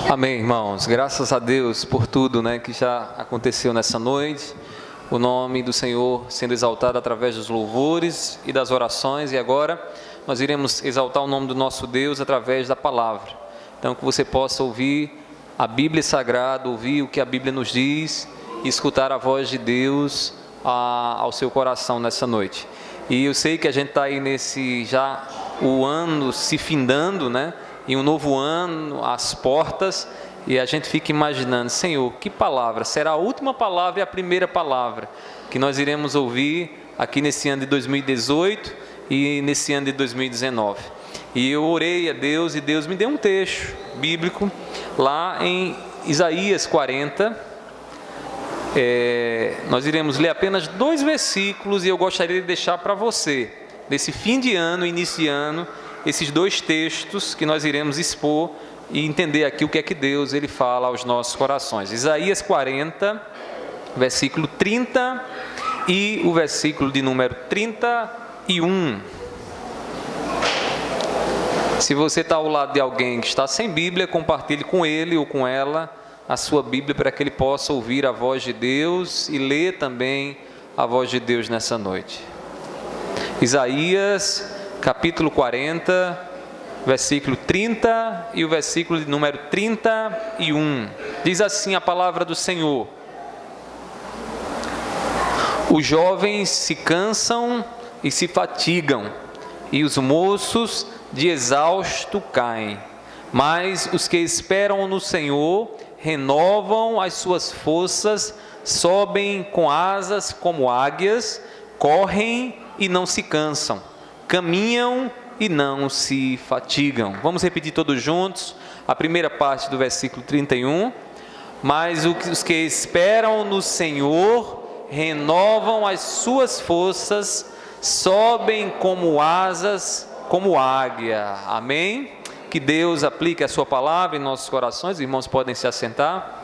Amém, irmãos. Graças a Deus por tudo, que já aconteceu nessa noite. O nome do Senhor sendo exaltado através dos louvores e das orações. E agora nós iremos exaltar o nome do nosso Deus através da palavra. Então que você possa ouvir a Bíblia Sagrada, ouvir o que a Bíblia nos diz e escutar a voz de Deus ao seu coração nessa noite. E eu sei que a gente está aí o ano se findando, e um novo ano às portas, e a gente fica imaginando, Senhor, que palavra será a última palavra e a primeira palavra que nós iremos ouvir aqui nesse ano de 2018 e nesse ano de 2019. E eu orei a Deus e Deus me deu um texto bíblico lá em Isaías 40. Nós iremos ler apenas 2 versículos e eu gostaria de deixar para você, desse fim de ano, início de ano, esses 2 textos que nós iremos expor e entender aqui o que é que Deus ele fala aos nossos corações. Isaías 40, versículo 30 e o versículo de número 31. Se você está ao lado de alguém que está sem Bíblia, compartilhe com ele ou com ela a sua Bíblia para que ele possa ouvir a voz de Deus e ler também a voz de Deus nessa noite. Isaías capítulo 40, versículo 30 e o versículo de número 31. Diz assim a palavra do Senhor: os jovens se cansam e se fatigam, e os moços de exausto caem. Mas os que esperam no Senhor renovam as suas forças, sobem com asas como águias, correm e não se cansam, caminham e não se fatigam. Vamos repetir todos juntos a primeira parte do versículo 31. Mas os que esperam no Senhor renovam as suas forças, sobem como asas, como águia. Amém? Que Deus aplique a sua palavra em nossos corações. Irmãos, podem se assentar.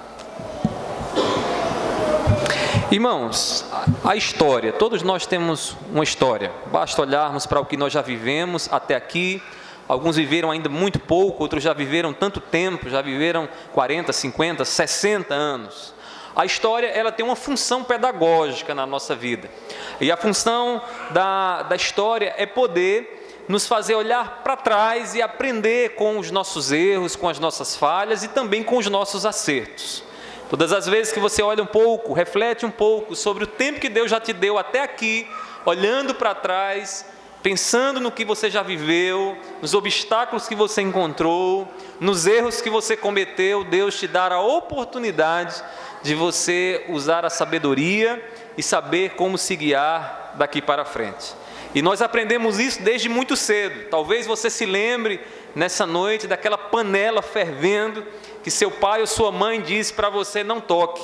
Irmãos, a história, todos nós temos uma história, basta olharmos para o que nós já vivemos até aqui. Alguns viveram ainda muito pouco, outros já viveram tanto tempo, já viveram 40, 50, 60 anos. A história, ela tem uma função pedagógica na nossa vida, e a função da história é poder nos fazer olhar para trás e aprender com os nossos erros, com as nossas falhas e também com os nossos acertos. Todas as vezes que você olha um pouco, reflete um pouco sobre o tempo que Deus já te deu até aqui, olhando para trás, pensando no que você já viveu, nos obstáculos que você encontrou, nos erros que você cometeu, Deus te dá a oportunidade de você usar a sabedoria e saber como se guiar daqui para frente. E nós aprendemos isso desde muito cedo. Talvez você se lembre nessa noite daquela panela fervendo que seu pai ou sua mãe disse para você: não toque.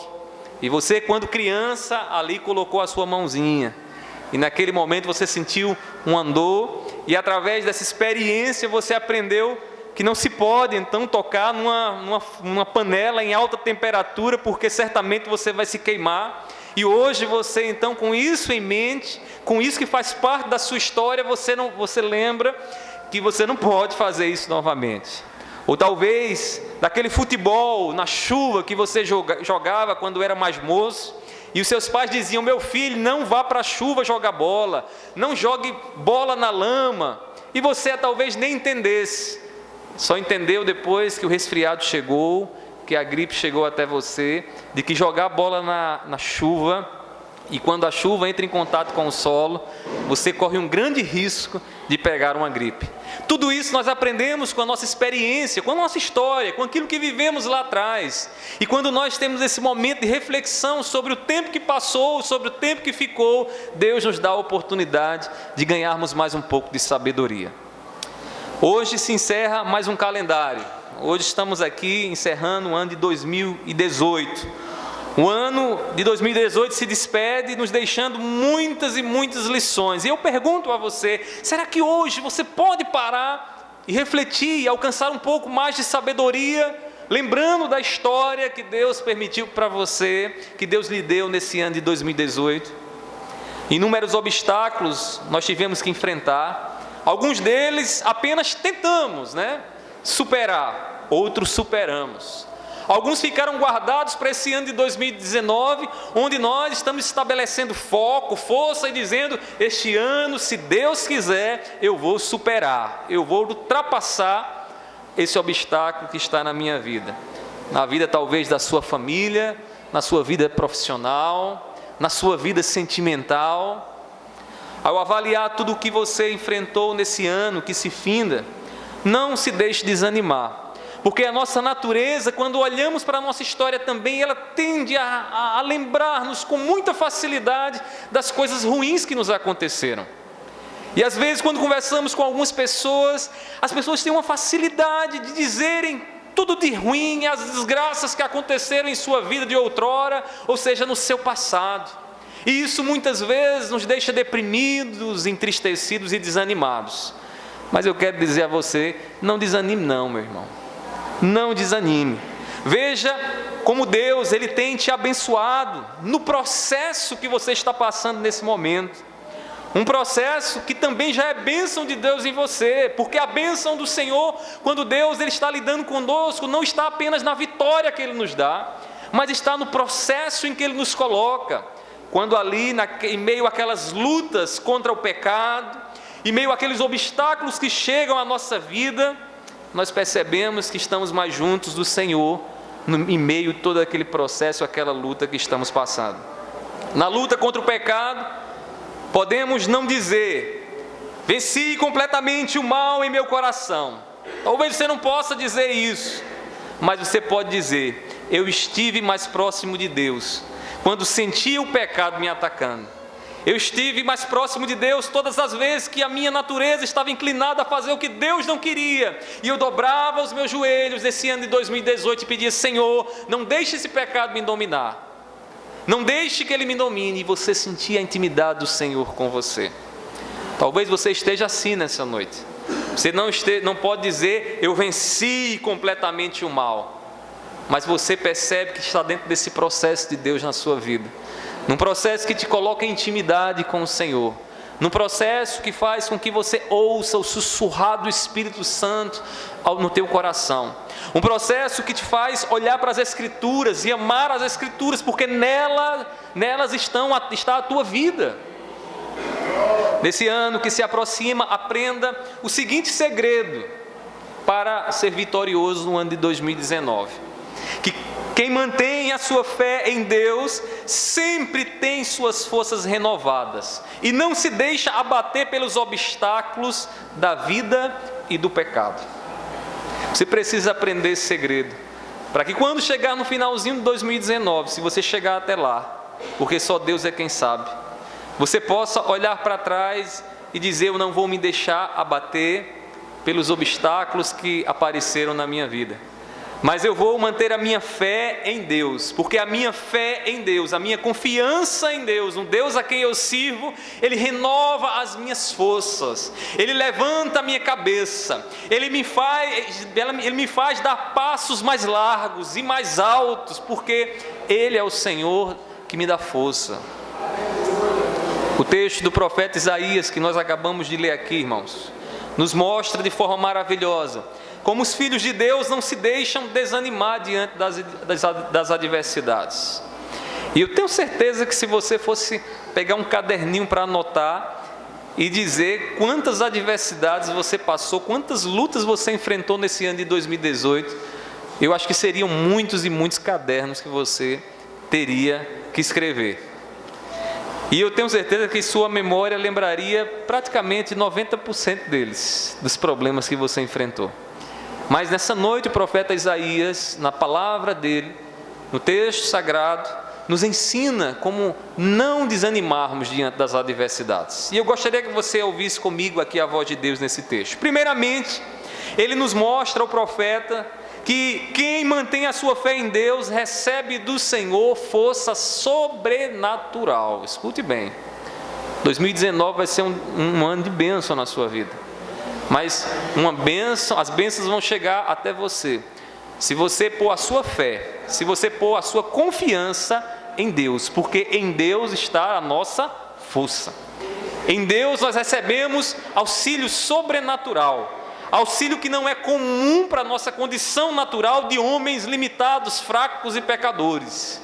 E você, quando criança, ali colocou a sua mãozinha. E naquele momento você sentiu um andor, e através dessa experiência você aprendeu que não se pode então tocar numa panela em alta temperatura, porque certamente você vai se queimar. E hoje você então, com isso em mente, com isso que faz parte da sua história, você lembra que você não pode fazer isso novamente. Ou talvez daquele futebol na chuva que você jogava quando era mais moço, e os seus pais diziam: meu filho, não vá para a chuva jogar bola, não jogue bola na lama, e você talvez nem entendesse, só entendeu depois que o resfriado chegou, que a gripe chegou até você, de que jogar bola na chuva, e quando a chuva entra em contato com o solo, você corre um grande risco de pegar uma gripe. Tudo isso nós aprendemos com a nossa experiência, com a nossa história, com aquilo que vivemos lá atrás. E quando nós temos esse momento de reflexão sobre o tempo que passou, sobre o tempo que ficou, Deus nos dá a oportunidade de ganharmos mais um pouco de sabedoria. Hoje se encerra mais um calendário. Hoje estamos aqui encerrando o ano de 2018. O ano de 2018 se despede, nos deixando muitas e muitas lições. E eu pergunto a você: será que hoje você pode parar e refletir e alcançar um pouco mais de sabedoria, lembrando da história que Deus permitiu para você, que Deus lhe deu nesse ano de 2018? Inúmeros obstáculos nós tivemos que enfrentar. Alguns deles apenas tentamos, superar. outros superamos. Alguns ficaram guardados para esse ano de 2019, onde nós estamos estabelecendo foco, força e dizendo: este ano, se Deus quiser, eu vou superar, eu vou ultrapassar esse obstáculo que está na minha vida. Na vida talvez da sua família, na sua vida profissional, na sua vida sentimental. Ao avaliar tudo o que você enfrentou nesse ano que se finda, não se deixe desanimar. Porque a nossa natureza, quando olhamos para a nossa história também, ela tende a lembrar-nos com muita facilidade das coisas ruins que nos aconteceram. E às vezes, quando conversamos com algumas pessoas, as pessoas têm uma facilidade de dizerem tudo de ruim, as desgraças que aconteceram em sua vida de outrora, ou seja, no seu passado. E isso muitas vezes nos deixa deprimidos, entristecidos e desanimados. Mas eu quero dizer a você, não desanime não, meu irmão. Não desanime. Veja como Deus, Ele tem te abençoado no processo que você está passando nesse momento. Um processo que também já é bênção de Deus em você, porque a bênção do Senhor, quando Deus Ele está lidando conosco, não está apenas na vitória que Ele nos dá, mas está no processo em que Ele nos coloca. Quando ali, em meio àquelas lutas contra o pecado, em meio àqueles obstáculos que chegam à nossa vida, nós percebemos que estamos mais juntos do Senhor, em meio a todo aquele processo, aquela luta que estamos passando. Na luta contra o pecado, podemos não dizer: venci completamente o mal em meu coração. Talvez você não possa dizer isso, mas você pode dizer: eu estive mais próximo de Deus, quando sentia o pecado me atacando. Eu estive mais próximo de Deus todas as vezes que a minha natureza estava inclinada a fazer o que Deus não queria. E eu dobrava os meus joelhos nesse ano de 2018 e pedia: Senhor, não deixe esse pecado me dominar. Não deixe que ele me domine. E você sentia a intimidade do Senhor com você. Talvez você esteja assim nessa noite. Você não pode dizer: eu venci completamente o mal. Mas você percebe que está dentro desse processo de Deus na sua vida. Num processo que te coloca em intimidade com o Senhor. Num processo que faz com que você ouça o sussurrar do Espírito Santo no teu coração. Um processo que te faz olhar para as Escrituras e amar as Escrituras, porque nelas está a tua vida. Nesse ano que se aproxima, aprenda o seguinte segredo para ser vitorioso no ano de 2019. Que quem mantém a sua fé em Deus sempre tem suas forças renovadas e não se deixa abater pelos obstáculos da vida e do pecado. Você precisa aprender esse segredo, para que quando chegar no finalzinho de 2019, se você chegar até lá, porque só Deus é quem sabe, você possa olhar para trás e dizer: eu não vou me deixar abater pelos obstáculos que apareceram na minha vida. Mas eu vou manter a minha fé em Deus, porque a minha fé em Deus, a minha confiança em Deus, um Deus a quem eu sirvo, Ele renova as minhas forças, Ele levanta a minha cabeça, Ele me faz dar passos mais largos e mais altos, porque Ele é o Senhor que me dá força. O texto do profeta Isaías, que nós acabamos de ler aqui, irmãos, nos mostra de forma maravilhosa como os filhos de Deus não se deixam desanimar diante das adversidades. E eu tenho certeza que se você fosse pegar um caderninho para anotar e dizer quantas adversidades você passou, quantas lutas você enfrentou nesse ano de 2018, eu acho que seriam muitos e muitos cadernos que você teria que escrever. E eu tenho certeza que sua memória lembraria praticamente 90% deles, dos problemas que você enfrentou. Mas nessa noite o profeta Isaías, na palavra dele, no texto sagrado, nos ensina como não desanimarmos diante das adversidades. E eu gostaria que você ouvisse comigo aqui a voz de Deus nesse texto. Primeiramente, ele nos mostra, o profeta, que quem mantém a sua fé em Deus recebe do Senhor força sobrenatural. Escute bem, 2019 vai ser um ano de bênção na sua vida. Mas as bênçãos vão chegar até você, se você pôr a sua fé, se você pôr a sua confiança em Deus, porque em Deus está a nossa força. Em Deus nós recebemos auxílio sobrenatural. auxílio que não é comum para a nossa condição natural de homens limitados, fracos e pecadores.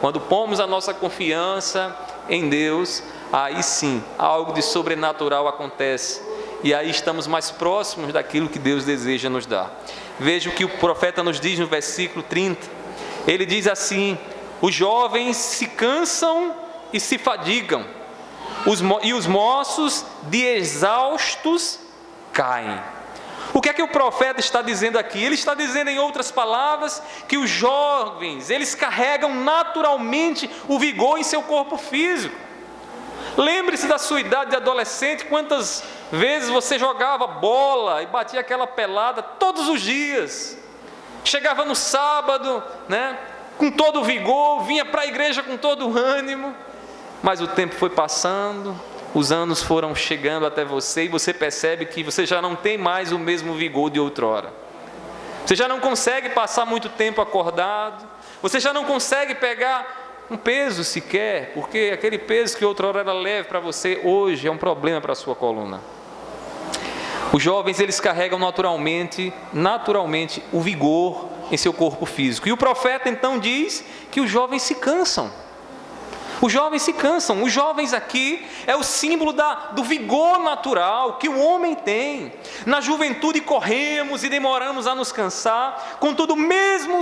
Quando pomos a nossa confiança em Deus, aí sim, algo de sobrenatural acontece. E aí estamos mais próximos daquilo que Deus deseja nos dar. Veja o que o profeta nos diz no versículo 30. Ele diz assim: os jovens se cansam e se fadigam, e os moços de exaustos caem. O que é que o profeta está dizendo aqui? Ele está dizendo, em outras palavras, que os jovens, eles carregam naturalmente o vigor em seu corpo físico. Lembre-se da sua idade de adolescente, quantas vezes você jogava bola e batia aquela pelada todos os dias. Chegava no sábado, com todo o vigor, vinha para a igreja com todo o ânimo, mas o tempo foi passando, os anos foram chegando até você e você percebe que você já não tem mais o mesmo vigor de outrora. Você já não consegue passar muito tempo acordado, você já não consegue pegar um peso sequer, porque aquele peso que outrora era leve para você, hoje é um problema para a sua coluna. Os jovens, eles carregam naturalmente o vigor em seu corpo físico. E o profeta então diz que os jovens se cansam. Os jovens se cansam. Os jovens aqui é o símbolo do vigor natural que o homem tem. Na juventude corremos e demoramos a nos cansar, contudo mesmo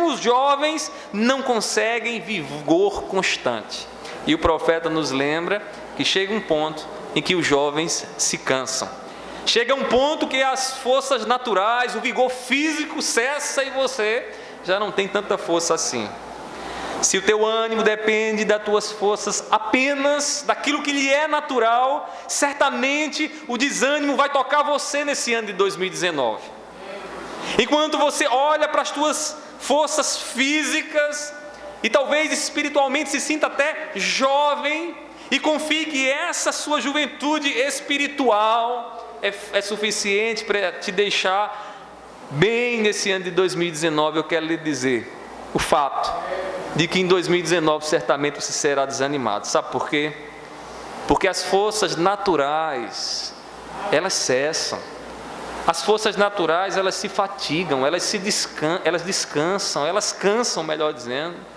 os jovens não conseguem vigor constante. E o profeta nos lembra que chega um ponto em que os jovens se cansam. Chega um ponto que as forças naturais, o vigor físico cessa e você já não tem tanta força assim. Se o teu ânimo depende das tuas forças apenas daquilo que lhe é natural, certamente o desânimo vai tocar você nesse ano de 2019. Enquanto você olha para as tuas forças físicas e talvez espiritualmente se sinta até jovem e confie que essa sua juventude espiritual é suficiente para te deixar bem nesse ano de 2019, eu quero lhe dizer o fato de que em 2019 certamente você será desanimado. Sabe por quê? Porque as forças naturais, elas cessam. As forças naturais, elas se fatigam, elas descansam, elas cansam, melhor dizendo.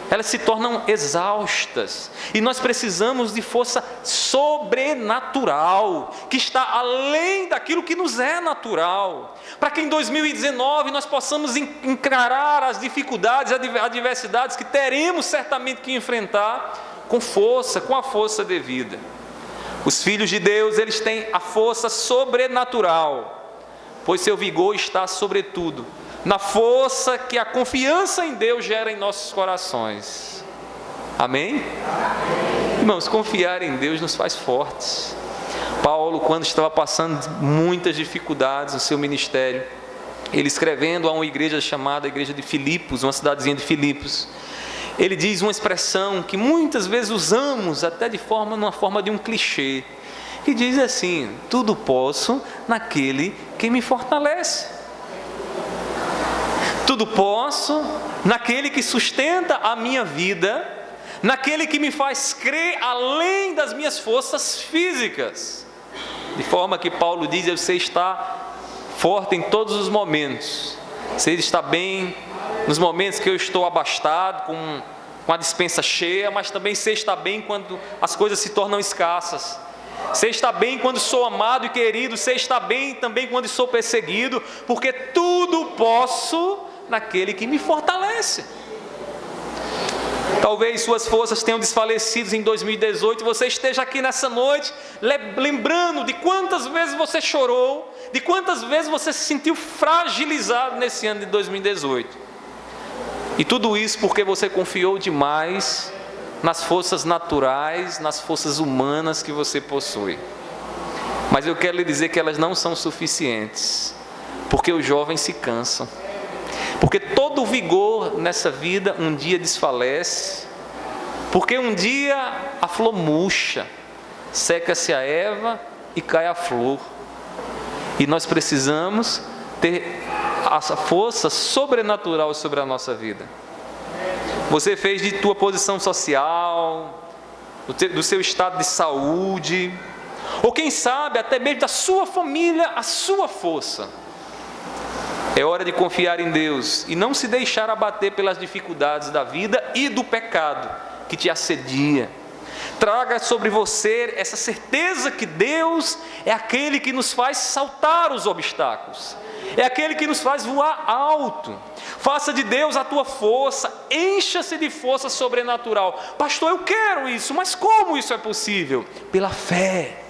Elas se tornam exaustas. E nós precisamos de força sobrenatural, que está além daquilo que nos é natural, para que em 2019 nós possamos encarar as dificuldades, as adversidades que teremos certamente que enfrentar com força, com a força devida. Os filhos de Deus, eles têm a força sobrenatural, pois seu vigor está sobretudo na força que a confiança em Deus gera em nossos corações. Amém? Irmãos, confiar em Deus nos faz fortes. Paulo, quando estava passando muitas dificuldades no seu ministério, ele escrevendo a uma igreja chamada Igreja de Filipos, uma cidadezinha de Filipos, ele diz uma expressão que muitas vezes usamos até numa forma de um clichê, que diz assim: tudo posso naquele que me fortalece. Tudo posso naquele que sustenta a minha vida, naquele que me faz crer além das minhas forças físicas. De forma que Paulo diz: você está forte em todos os momentos. Você está bem nos momentos que eu estou abastado, com a despensa cheia, mas também você está bem quando as coisas se tornam escassas. Você está bem quando sou amado e querido, você está bem também quando sou perseguido, porque tudo posso naquele que me fortalece. Talvez suas forças tenham desfalecido em 2018 e você esteja aqui nessa noite lembrando de quantas vezes você chorou, de quantas vezes você se sentiu fragilizado nesse ano de 2018. E tudo isso porque você confiou demais nas forças naturais, nas forças humanas que você possui. Mas eu quero lhe dizer que elas não são suficientes, porque os jovens se cansam. Porque todo o vigor nessa vida um dia desfalece, porque um dia a flor murcha, seca-se a erva e cai a flor. E nós precisamos ter essa força sobrenatural sobre a nossa vida. Você fez de tua posição social, do seu estado de saúde, ou quem sabe até mesmo da sua família, a sua força. É hora de confiar em Deus e não se deixar abater pelas dificuldades da vida e do pecado que te assedia. Traga sobre você essa certeza que Deus é aquele que nos faz saltar os obstáculos, é aquele que nos faz voar alto. Faça de Deus a tua força, encha-se de força sobrenatural. Pastor, eu quero isso, mas como isso é possível? Pela fé.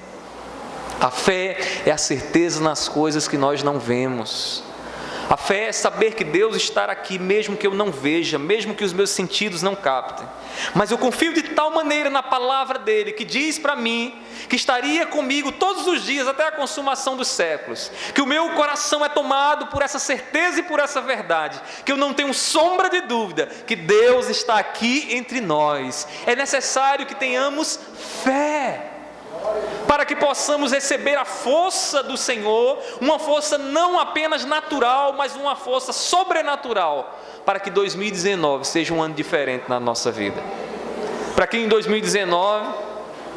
A fé é a certeza nas coisas que nós não vemos. A fé é saber que Deus está aqui, mesmo que eu não veja, mesmo que os meus sentidos não captem. Mas eu confio de tal maneira na palavra dEle, que diz para mim, que estaria comigo todos os dias, até a consumação dos séculos. Que o meu coração é tomado por essa certeza e por essa verdade. Que eu não tenho sombra de dúvida, que Deus está aqui entre nós. É necessário que tenhamos fé, para que possamos receber a força do Senhor, uma força não apenas natural, mas uma força sobrenatural, para que 2019 seja um ano diferente na nossa vida. Para que em 2019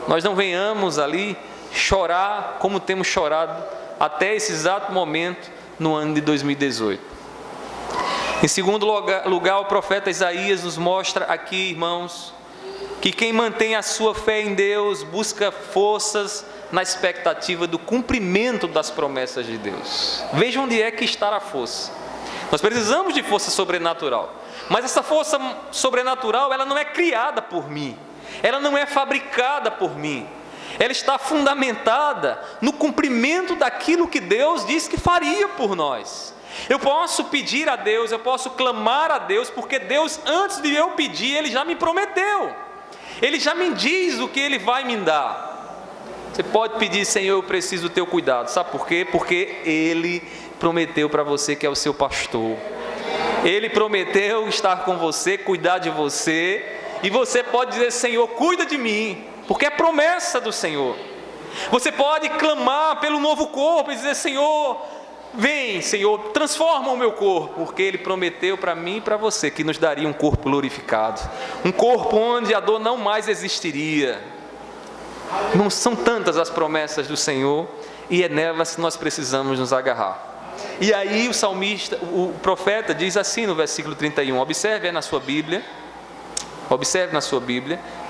nós não venhamos ali chorar como temos chorado até esse exato momento no ano de 2018. Em segundo lugar, o profeta Isaías nos mostra aqui, irmãos, que quem mantém a sua fé em Deus busca forças na expectativa do cumprimento das promessas de Deus. Veja onde é que está a força. Nós precisamos de força sobrenatural, mas essa força sobrenatural, ela não é criada por mim, ela não é fabricada por mim, ela está fundamentada no cumprimento daquilo que Deus disse que faria por nós. Eu posso pedir a Deus, eu posso clamar a Deus, porque Deus, antes de eu pedir, Ele já me prometeu. Ele já me diz o que Ele vai me dar. Você pode pedir: Senhor, eu preciso do teu cuidado. Sabe por quê? Porque Ele prometeu para você que é o seu pastor. Ele prometeu estar com você, cuidar de você. E você pode dizer: Senhor, cuida de mim, porque é promessa do Senhor. Você pode clamar pelo novo corpo e dizer: Senhor, vem, Senhor, transforma o meu corpo, porque Ele prometeu para mim e para você que nos daria um corpo glorificado, um corpo onde a dor não mais existiria. Não são tantas as promessas do Senhor, e é nelas que nós precisamos nos agarrar. E aí o salmista, o profeta diz assim no versículo 31, observe na sua Bíblia,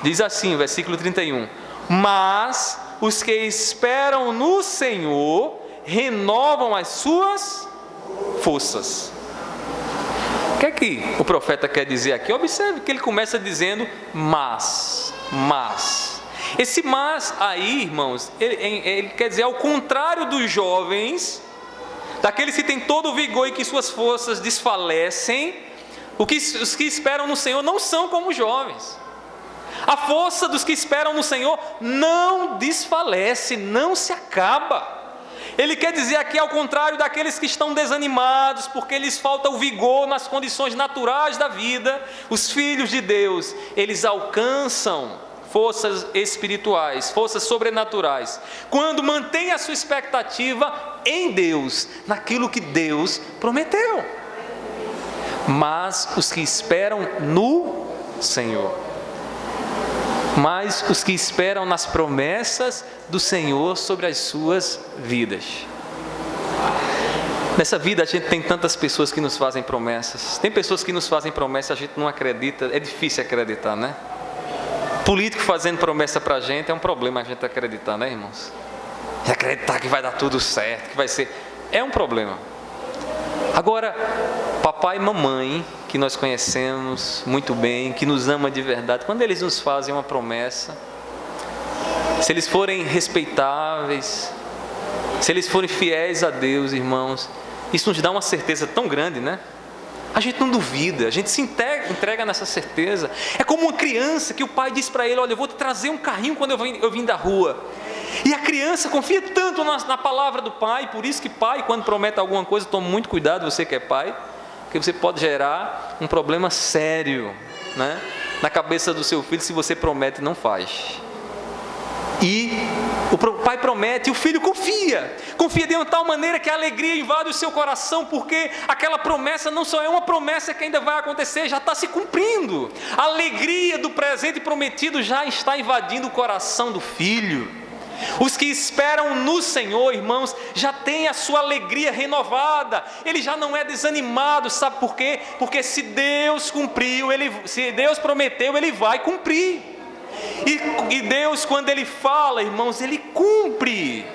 diz assim o versículo 31, mas os que esperam no Senhor renovam as suas forças. O que é que o profeta quer dizer aqui? Observe que ele começa dizendo mas. Esse mas aí, irmãos, ele quer dizer ao contrário dos jovens, daqueles que têm todo o vigor e que suas forças desfalecem. Os que esperam no Senhor não são como os jovens. A força dos que esperam no Senhor não desfalece, não se acaba. Ele quer dizer aqui ao contrário daqueles que estão desanimados, porque lhes falta o vigor nas condições naturais da vida. Os filhos de Deus, eles alcançam forças espirituais, forças sobrenaturais, quando mantém a sua expectativa em Deus, naquilo que Deus prometeu. Mas os que esperam no Senhor, mas os que esperam nas promessas do Senhor sobre as suas vidas. Nessa vida a gente tem tantas pessoas que nos fazem promessas. Tem pessoas que nos fazem promessas, a gente não acredita, é difícil acreditar, né? Político fazendo promessa pra gente é um problema a gente acreditar, né, irmãos? E acreditar que vai dar tudo certo, que vai ser, é um problema. Agora, papai e mamãe, que nós conhecemos muito bem, que nos ama de verdade, quando eles nos fazem uma promessa, se eles forem respeitáveis, se eles forem fiéis a Deus, irmãos, isso nos dá uma certeza tão grande, né? A gente não duvida, a gente se entrega nessa certeza. É como uma criança que o pai diz para ele: olha, eu vou te trazer um carrinho quando eu vim da rua. E a criança confia tanto na palavra do pai. Por isso que pai, quando promete alguma coisa, tome muito cuidado, você que é pai, porque você pode gerar um problema sério, né, na cabeça do seu filho, se você promete e não faz. E o pai promete e o filho confia de uma tal maneira que a alegria invade o seu coração, porque aquela promessa não só é uma promessa que ainda vai acontecer, já está se cumprindo. A alegria do presente prometido já está invadindo o coração do filho. Os que esperam no Senhor, irmãos, já têm a sua alegria renovada. Ele já não é desanimado, sabe por quê? Porque se Deus cumpriu, se Deus prometeu, Ele vai cumprir. E Deus, quando Ele fala, irmãos, Ele cumpre.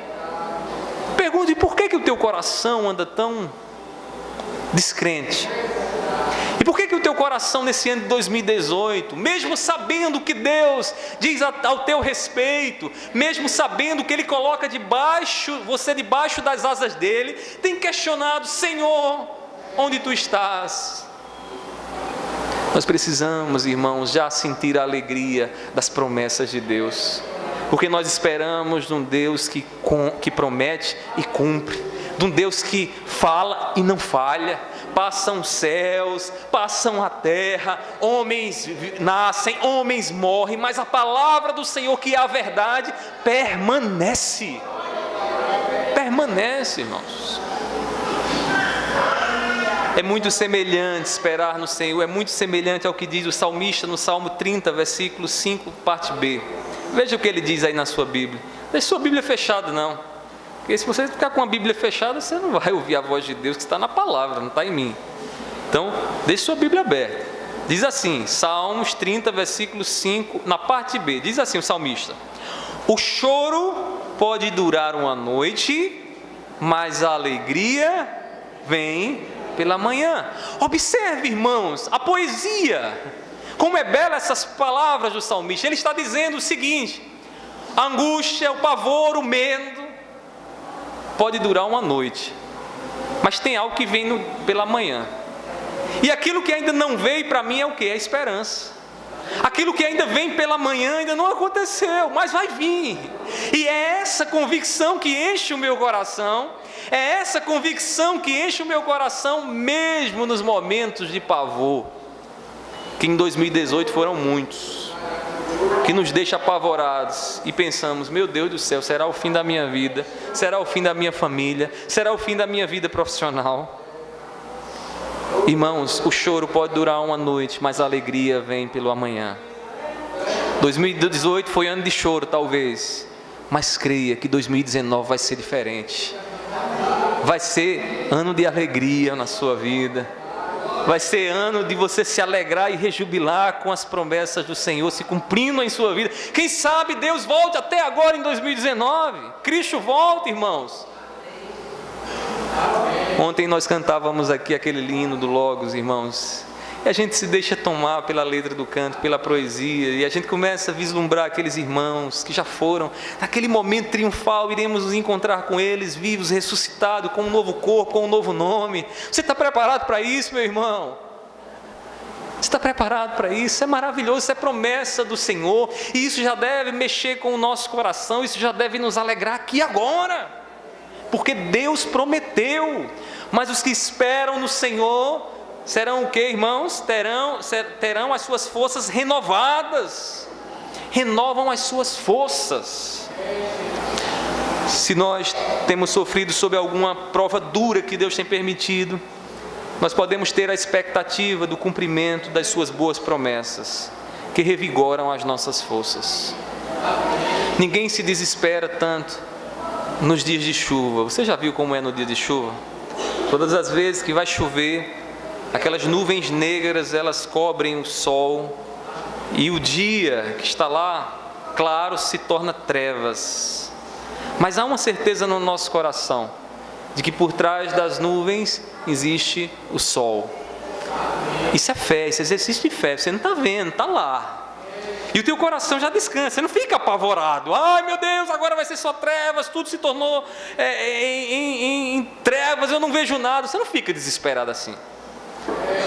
Pergunte, por que o teu coração anda tão descrente? E por que o teu coração nesse ano de 2018, mesmo sabendo que Deus diz ao teu respeito, mesmo sabendo que Ele coloca você debaixo das asas dEle, tem questionado: Senhor, onde Tu estás? Nós precisamos, irmãos, já sentir a alegria das promessas de Deus, porque nós esperamos de um Deus que promete e cumpre, de um Deus que fala e não falha. Passam céus, passam a terra, homens nascem, homens morrem, mas a palavra do Senhor, que é a verdade, permanece. Permanece, irmãos. É muito semelhante esperar no Senhor, é muito semelhante ao que diz o salmista no Salmo 30, versículo 5, parte B. Veja o que ele diz aí na sua Bíblia. Não deixe sua Bíblia fechada, não. Porque se você ficar com a Bíblia fechada, você não vai ouvir a voz de Deus que está na palavra, não está em mim. Então, deixe sua Bíblia aberta. Diz assim, Salmos 30, versículo 5, na parte B, diz assim o salmista: o choro pode durar uma noite, mas a alegria vem pela manhã. Observe, irmãos, a poesia. Como é bela essas palavras do salmista. Ele está dizendo o seguinte: a angústia, o pavor, o medo pode durar uma noite, mas tem algo que vem pela manhã. E aquilo que ainda não veio para mim é o que? É a esperança. Aquilo que ainda vem pela manhã ainda não aconteceu, mas vai vir. E é essa convicção que enche o meu coração. É essa convicção que enche o meu coração mesmo nos momentos de pavor, que em 2018 foram muitos, que nos deixa apavorados e pensamos: meu Deus do céu, será o fim da minha vida? Será o fim da minha família? Será o fim da minha vida profissional? Irmãos, o choro pode durar uma noite, mas a alegria vem pelo amanhã. 2018 foi ano de choro, talvez, mas creia que 2019 vai ser diferente. Vai ser ano de alegria na sua vida. Vai ser ano de você se alegrar e rejubilar com as promessas do Senhor se cumprindo em sua vida. Quem sabe Deus volte até agora em 2019. Cristo volta, irmãos. Ontem nós cantávamos aqui aquele hino do Logos, irmãos. E a gente se deixa tomar pela letra do canto, pela poesia, e a gente começa a vislumbrar aqueles irmãos que já foram. Naquele momento triunfal, iremos nos encontrar com eles, vivos, ressuscitados, com um novo corpo, com um novo nome. Você está preparado para isso, meu irmão? Você está preparado para isso? É maravilhoso, isso é promessa do Senhor, e isso já deve mexer com o nosso coração, isso já deve nos alegrar aqui agora, porque Deus prometeu. Mas os que esperam no Senhor serão o que, irmãos? Terão as suas forças renovadas. Renovam as suas forças. Se nós temos sofrido sob alguma prova dura que Deus tem permitido, nós podemos ter a expectativa do cumprimento das suas boas promessas, que revigoram as nossas forças. Ninguém se desespera tanto nos dias de chuva. Você já viu como é no dia de chuva? Todas as vezes que vai chover, aquelas nuvens negras, elas cobrem o sol, e o dia que está lá, claro, se torna trevas. Mas há uma certeza no nosso coração, de que por trás das nuvens existe o sol. Isso é fé, isso é exercício de fé. Você não está vendo, está lá. E o teu coração já descansa, você não fica apavorado. Ai meu Deus, agora vai ser só trevas, tudo se tornou em trevas, eu não vejo nada. Você não fica desesperado assim.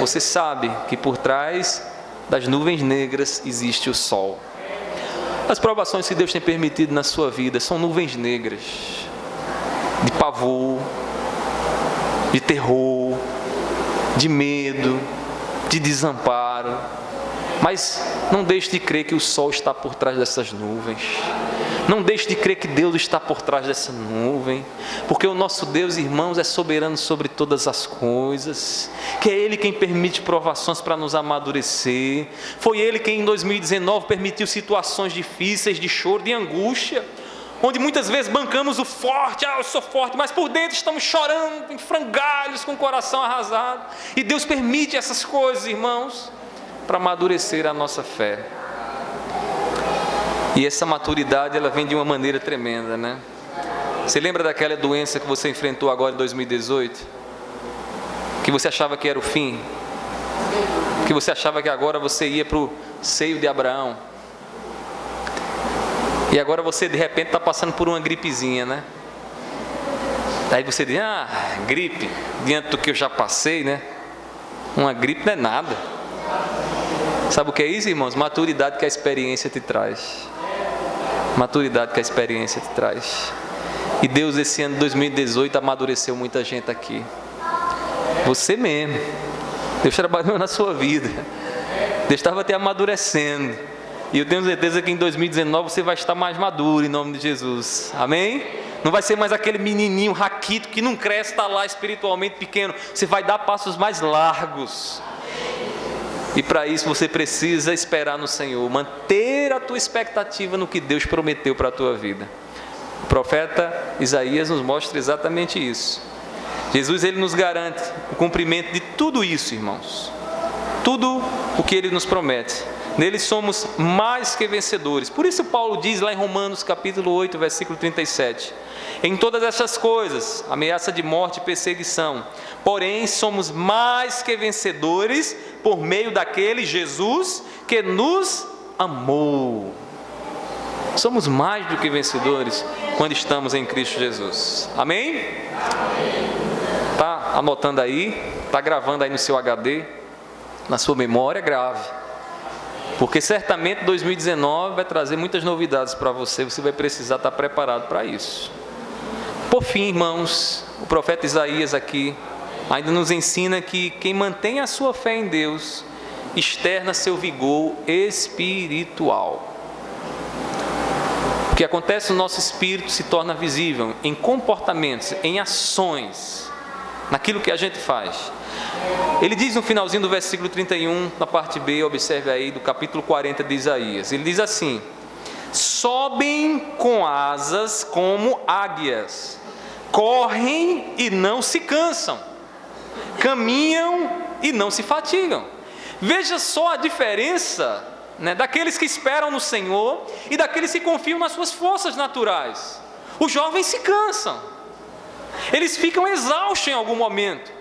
Você sabe que por trás das nuvens negras existe o sol. As provações que Deus tem permitido na sua vida são nuvens negras, de pavor, de terror, de medo, de desamparo. Mas não deixe de crer que o sol está por trás dessas nuvens. Não deixe de crer que Deus está por trás dessa nuvem, porque o nosso Deus, irmãos, é soberano sobre todas as coisas, que é Ele quem permite provações para nos amadurecer. Foi Ele quem em 2019 permitiu situações difíceis, de choro, de angústia. onde muitas vezes bancamos o forte, eu sou forte, mas por dentro estamos chorando em frangalhos, com o coração arrasado. E Deus permite essas coisas, irmãos, para amadurecer a nossa fé. E essa maturidade, ela vem de uma maneira tremenda, né? Você lembra daquela doença que você enfrentou agora em 2018? Que você achava que era o fim? Que você achava que agora você ia para o seio de Abraão? E agora você de repente está passando por uma gripezinha, né? Aí você diz, gripe, diante do que eu já passei, né? Uma gripe não é nada. Sabe o que é isso, irmãos? Maturidade que a experiência te traz. Maturidade que a experiência te traz. E Deus, esse ano de 2018, amadureceu muita gente aqui. Você mesmo. Deus trabalhou na sua vida. Deus estava te amadurecendo. E eu tenho certeza que em 2019 você vai estar mais maduro, em nome de Jesus. Amém? Não vai ser mais aquele menininho raquito que não cresce, está lá espiritualmente pequeno. Você vai dar passos mais largos. E para isso você precisa esperar no Senhor, manter a tua expectativa no que Deus prometeu para a tua vida. O profeta Isaías nos mostra exatamente isso. Jesus, ele nos garante o cumprimento de tudo isso, irmãos. Tudo o que ele nos promete. Nele somos mais que vencedores. Por isso Paulo diz lá em Romanos capítulo 8, versículo 37. Em todas essas coisas, ameaça de morte e perseguição, porém somos mais que vencedores por meio daquele Jesus que nos amou. Somos mais do que vencedores quando estamos em Cristo Jesus. Amém? Tá anotando aí? Tá gravando aí no seu HD? Na sua memória, grave. Porque certamente 2019 vai trazer muitas novidades para você. Você vai precisar estar preparado para isso. Por fim, irmãos, o profeta Isaías aqui ainda nos ensina que quem mantém a sua fé em Deus externa seu vigor espiritual. O que acontece no nosso espírito se torna visível em comportamentos, em ações, naquilo que a gente faz. Ele diz no finalzinho do versículo 31, na parte B, observe aí, do capítulo 40 de Isaías. Ele diz assim: sobem com asas como águias, correm e não se cansam, caminham e não se fatigam. Veja só a diferença, né, daqueles que esperam no Senhor e daqueles que confiam nas suas forças naturais. Os jovens se cansam, eles ficam exaustos em algum momento.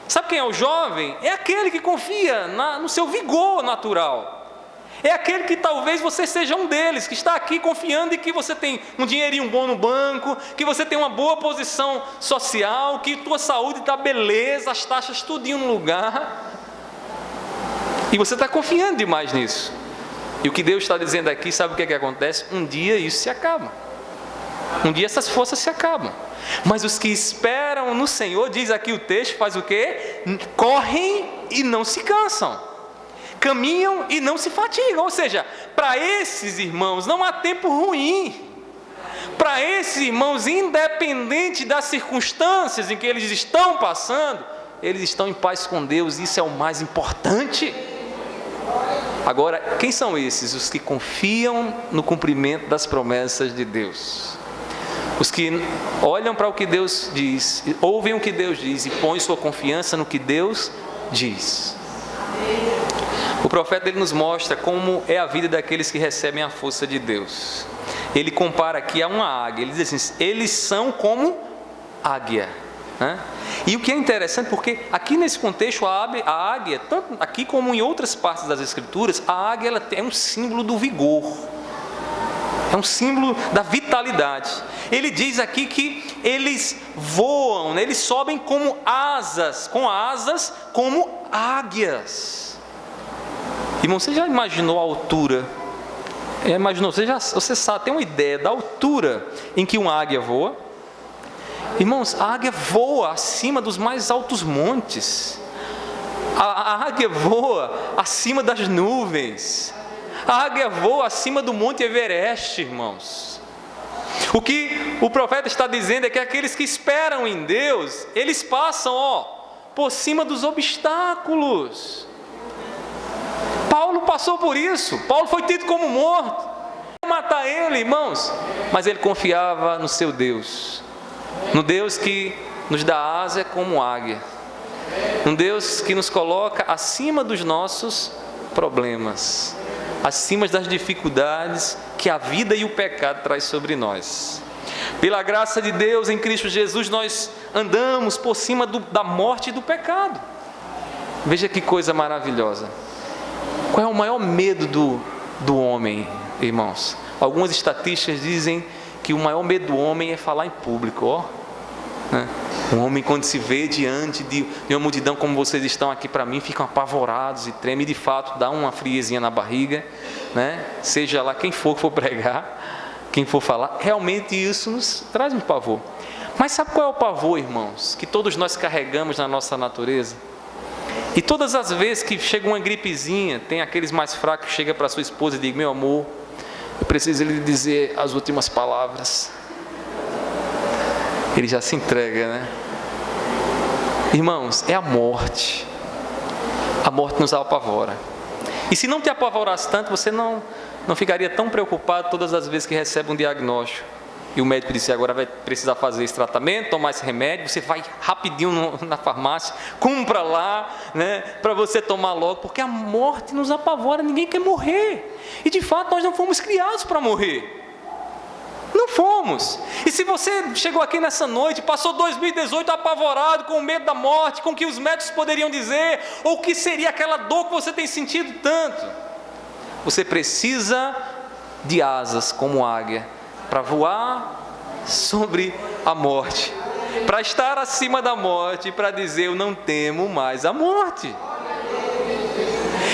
Sabe quem é o jovem? É aquele que confia no seu vigor natural. É aquele que talvez você seja um deles, que está aqui confiando em que você tem um dinheirinho bom no banco, que você tem uma boa posição social, que tua saúde está beleza, as taxas tudinho no lugar. E você está confiando demais nisso. E o que Deus está dizendo aqui, sabe o que é que acontece? Um dia isso se acaba. Um dia essas forças se acabam. Mas os que esperam no Senhor, diz aqui o texto, faz o quê? Correm e não se cansam, caminham e não se fatigam. Ou seja, para esses irmãos não há tempo ruim. Para esses irmãos, independente das circunstâncias em que eles estão passando, eles estão em paz com Deus. Isso é o mais importante. Agora, quem são esses? Os que confiam no cumprimento das promessas de Deus. Os que olham para o que Deus diz, ouvem o que Deus diz e põem sua confiança no que Deus diz. O profeta, ele nos mostra como é a vida daqueles que recebem a força de Deus. Ele compara aqui a uma águia. Ele diz assim: eles são como águia. E o que é interessante, porque aqui nesse contexto a águia, tanto aqui como em outras partes das Escrituras, a águia ela é um símbolo do vigor. É um símbolo da vitalidade. Ele diz aqui que eles voam, né? Eles sobem como asas, com asas como águias. Irmão, você já imaginou a altura? Você sabe, tem uma ideia da altura em que uma águia voa? Irmãos, a águia voa acima dos mais altos montes. A águia voa acima das nuvens. A águia voa acima do Monte Everest, irmãos. O que o profeta está dizendo é que aqueles que esperam em Deus, eles passam, por cima dos obstáculos. Paulo passou por isso. Paulo foi tido como morto. matar ele, irmãos, mas ele confiava no seu Deus, no Deus que nos dá asa como águia, um Deus que nos coloca acima dos nossos problemas, acima das dificuldades que a vida e o pecado traz sobre nós. Pela graça de Deus em Cristo Jesus, nós andamos por cima da morte e do pecado. Veja que coisa maravilhosa. Qual é o maior medo do homem, irmãos? Algumas estatísticas dizem que o maior medo do homem é falar em público, ó. Um homem, quando se vê diante de uma multidão como vocês estão aqui para mim, ficam apavorados e tremem, de fato dá uma friezinha na barriga, né? Seja lá quem for pregar, quem for falar, realmente isso nos traz um pavor. Mas sabe qual é o pavor, irmãos, que todos nós carregamos na nossa natureza? E todas as vezes que chega uma gripezinha, tem aqueles mais fracos que chegam para sua esposa e dizem: meu amor, eu preciso lhe dizer as últimas palavras. Ele já se entrega, né? Irmãos, é a morte. A morte nos apavora. E se não te apavorasse tanto, você não ficaria tão preocupado todas as vezes que recebe um diagnóstico e o médico disse: agora vai precisar fazer esse tratamento, tomar esse remédio. Você vai rapidinho na farmácia, compra lá, né, para você tomar logo, porque a morte nos apavora. Ninguém quer morrer, e de fato nós não fomos criados para morrer. Não fomos. E se você chegou aqui nessa noite, passou 2018 apavorado, com medo da morte, com o que os médicos poderiam dizer, ou o que seria aquela dor que você tem sentido tanto, você precisa de asas como águia, para voar sobre a morte, para estar acima da morte, para dizer: eu não temo mais a morte.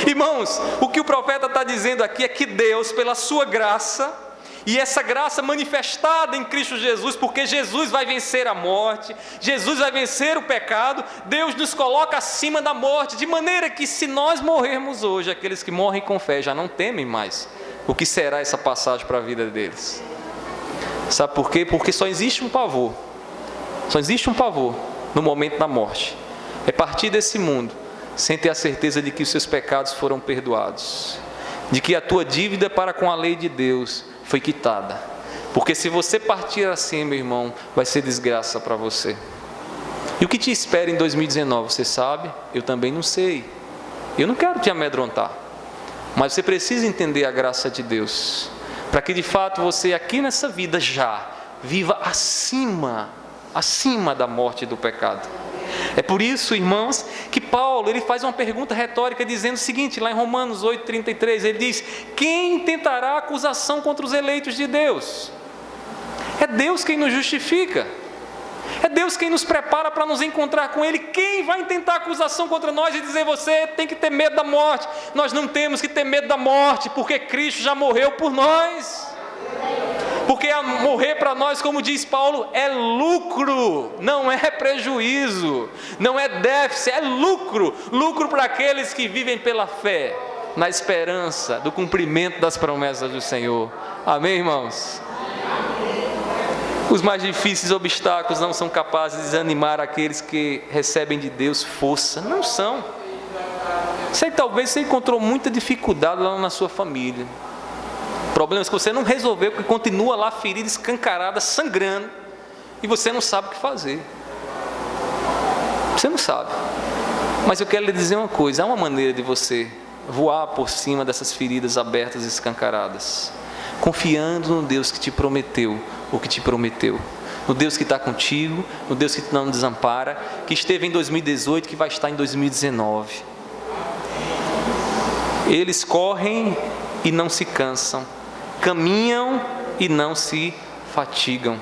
Irmãos, o que o profeta está dizendo aqui é que Deus, pela sua graça, e essa graça manifestada em Cristo Jesus, porque Jesus vai vencer a morte, Jesus vai vencer o pecado, Deus nos coloca acima da morte, de maneira que se nós morrermos hoje, aqueles que morrem com fé já não temem mais o que será essa passagem para a vida deles. Sabe por quê? Porque só existe um pavor no momento da morte. É partir desse mundo sem ter a certeza de que os seus pecados foram perdoados, de que a tua dívida para com a lei de Deus foi quitada. Porque se você partir assim, meu irmão, vai ser desgraça para você. E o que te espera em 2019, você sabe? Eu também não sei. Eu não quero te amedrontar, mas você precisa entender a graça de Deus, para que de fato você aqui nessa vida já viva acima da morte e do pecado. É por isso, irmãos, que Paulo ele faz uma pergunta retórica dizendo o seguinte, lá em Romanos 8:33, ele diz: quem tentará acusação contra os eleitos de Deus? É Deus quem nos justifica, é Deus quem nos prepara para nos encontrar com Ele. Quem vai intentar acusação contra nós e dizer: você tem que ter medo da morte? Nós não temos que ter medo da morte, porque Cristo já morreu por nós. Porque morrer para nós, como diz Paulo, é lucro, não é prejuízo, não é déficit, é lucro. Lucro para aqueles que vivem pela fé, na esperança do cumprimento das promessas do Senhor. Amém, irmãos? Os mais difíceis obstáculos não são capazes de desanimar aqueles que recebem de Deus força. Não são. Sei que talvez você encontrou muita dificuldade lá na sua família. Problemas que você não resolveu, que continua lá ferida, escancarada, sangrando, e você não sabe o que fazer. Você não sabe. Mas eu quero lhe dizer uma coisa: há uma maneira de você voar por cima dessas feridas abertas e escancaradas, confiando no Deus que te prometeu o que te prometeu, no Deus que está contigo, no Deus que não desampara, que esteve em 2018, que vai estar em 2019. Eles correm e não se cansam, caminham e não se fatigam.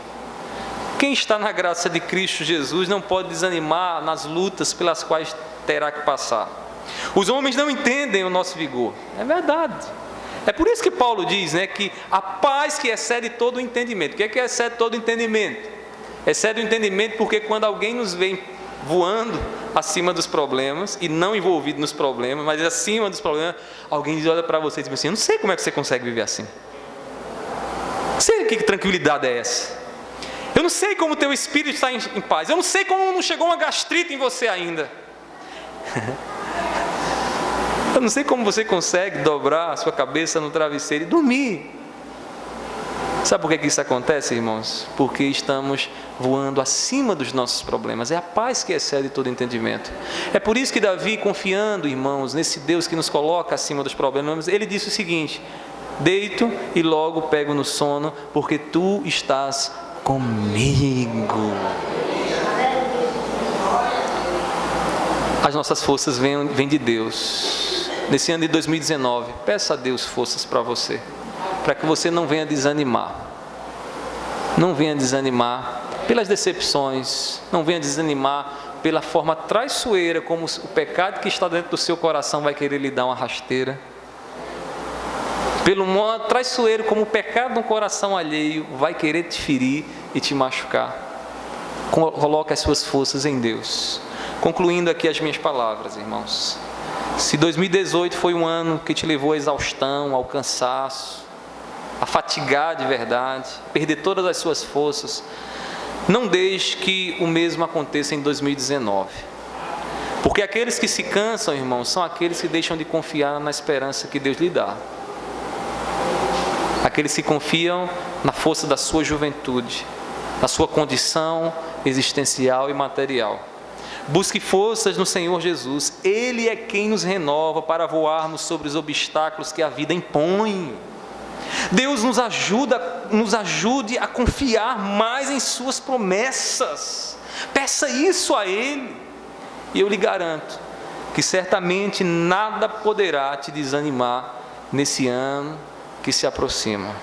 Quem está na graça de Cristo Jesus não pode desanimar nas lutas pelas quais terá que passar. Os homens não entendem o nosso vigor, é verdade. É por isso que Paulo diz, né, que a paz que excede todo o entendimento. O que é que excede todo o entendimento? Excede o entendimento porque quando alguém nos vem voando acima dos problemas, e não envolvido nos problemas, mas acima dos problemas, alguém olha para você e diz assim: eu não sei como é que você consegue viver assim. Não sei que tranquilidade é essa. Eu não sei como o teu espírito está em paz. Eu não sei como não chegou uma gastrite em você ainda. Eu não sei como você consegue dobrar a sua cabeça no travesseiro e dormir. Sabe por que isso acontece, irmãos? Porque estamos voando acima dos nossos problemas. É a paz que excede todo entendimento. É por isso que Davi, confiando, irmãos, nesse Deus que nos coloca acima dos problemas, ele disse o seguinte: deito e logo pego no sono, porque tu estás comigo. As nossas forças vêm de Deus. Nesse ano de 2019, peça a Deus forças para você, para que você não venha desanimar. Não venha desanimar pelas decepções, não venha desanimar pela forma traiçoeira como o pecado que está dentro do seu coração vai querer lhe dar uma rasteira. Pelo modo traiçoeiro como o pecado no coração alheio vai querer te ferir e te machucar. Coloque as suas forças em Deus. Concluindo aqui as minhas palavras, irmãos. Se 2018 foi um ano que te levou à exaustão, ao cansaço, a fatigar de verdade, perder todas as suas forças, não deixe que o mesmo aconteça em 2019. Porque aqueles que se cansam, irmãos, são aqueles que deixam de confiar na esperança que Deus lhe dá. Aqueles que confiam na força da sua juventude, na sua condição existencial e material. Busque forças no Senhor Jesus. Ele é quem nos renova para voarmos sobre os obstáculos que a vida impõe. Deus nos ajude a confiar mais em suas promessas. Peça isso a Ele. E eu lhe garanto que certamente nada poderá te desanimar nesse ano que se aproxima.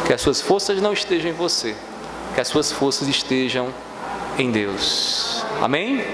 Que as suas forças não estejam em você, que as suas forças estejam em Deus. Amém?